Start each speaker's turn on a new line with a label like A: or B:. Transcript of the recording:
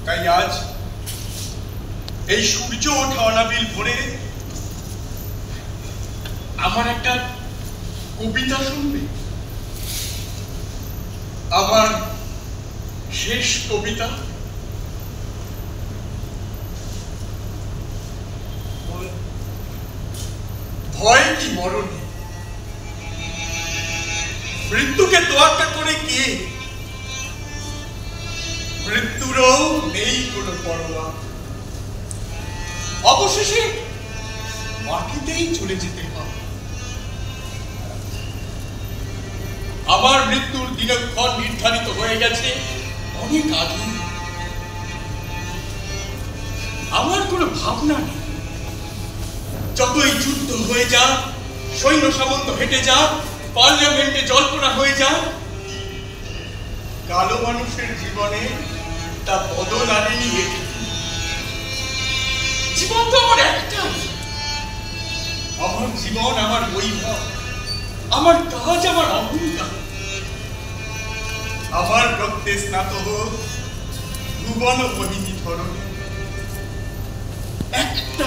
A: তাই আজ এই সূর্য ওঠা অনাবিল ভোরে আমার একটা কবিতা শুনবে, আমার শেষ কবিতা। ভয় কি মরণে, মৃত্যুকে তোয়াক্কা করে কে? মৃত্যুরও নেই কোনো পরোয়া, অবশেষে মাটিতেই চলে যেতে হবে। আমার মৃত্যুর দিনক্ষণ নির্ধারিত হয়ে গেছে অনেক আগে। আমার কোনো ভাবনা নেই, যতই যুদ্ধ হয়ে যাক, সৈন্য সামন্ত হেঁটে যাক, পার্লামেন্টে জল্পনা হয়ে যাক, কালো মানুষের জীবনে তা বদল আনেনি। জীবন তো আমার একটাই, আমার জীবন আমার বৈভব, আমার কাজ আমার অহংকার। আমার রক্তে স্নাত হোক ভুবন মোহিনী ধরনে একটা